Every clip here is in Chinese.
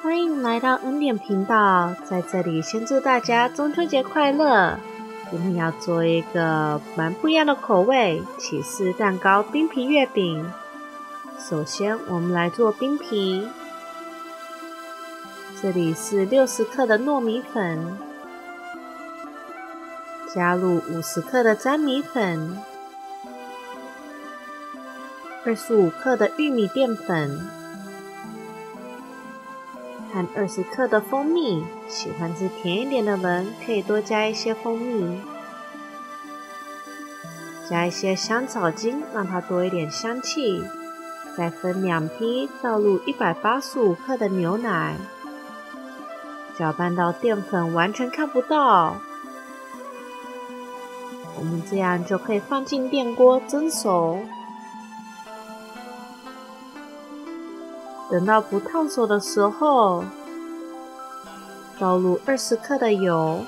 欢迎来到恩典频道，在这里先祝大家中秋节快乐。今天要做一个蛮不一样的口味，起司蛋糕冰皮月饼。首先我们来做冰皮，这里是60克的糯米粉，加入50克的粘米粉，25克的玉米淀粉和20克的蜂蜜，喜欢吃甜一点的人可以多加一些蜂蜜，加一些香草精，让它多一点香气。再分2批倒入185克的牛奶，搅拌到淀粉完全看不到。我们这样就可以放进电锅蒸熟。等到不烫手的时候，倒入20克的油，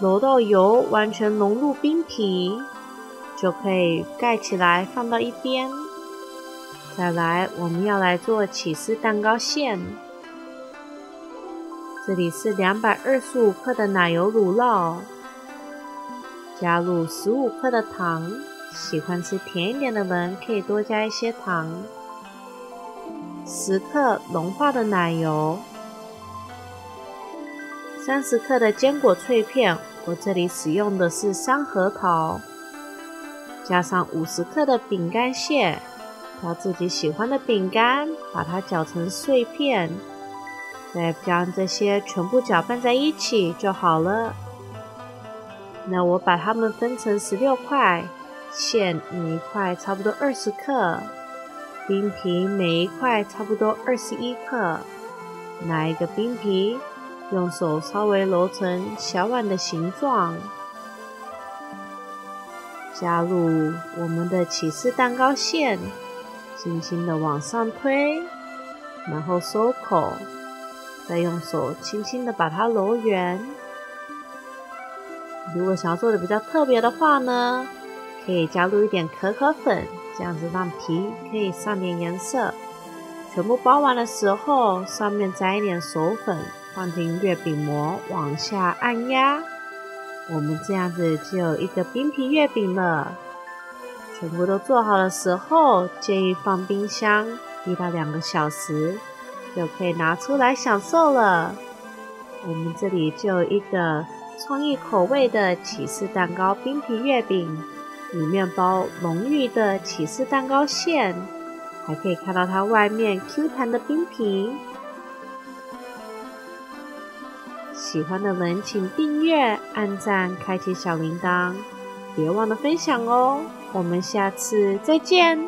揉到油完全融入冰皮，就可以盖起来放到一边。再来，我们要来做起司蛋糕馅。这里是225克的奶油乳酪，加入15克的糖，喜欢吃甜一点的人可以多加一些糖，10克融化的奶油，30克的坚果脆片，我这里使用的是山核桃，加上50克的饼干屑，挑自己喜欢的饼干，把它搅成碎片，再将这些全部搅拌在一起就好了。那我把它们分成16块，馅每一块差不多20克，冰皮每一块差不多21克。拿一个冰皮，用手稍微揉成小碗的形状，加入我们的起司蛋糕馅，轻轻的往上推，然后收口，再用手轻轻的把它揉圆。如果想要做的比较特别的话呢，可以加入一点可可粉，这样子让皮可以上点颜色。全部包完的时候，上面沾一点手粉，放进月饼膜，往下按压，我们这样子就有一个冰皮月饼了。全部都做好的时候，建议放冰箱1到2个小时，就可以拿出来享受了。我们这里就有一个创意口味的起司蛋糕冰皮月饼，里面包浓郁的起司蛋糕馅，还可以看到它外面 Q 弹的冰皮。喜欢的人请订阅、按赞、开启小铃铛，别忘了分享哦。我们下次再见。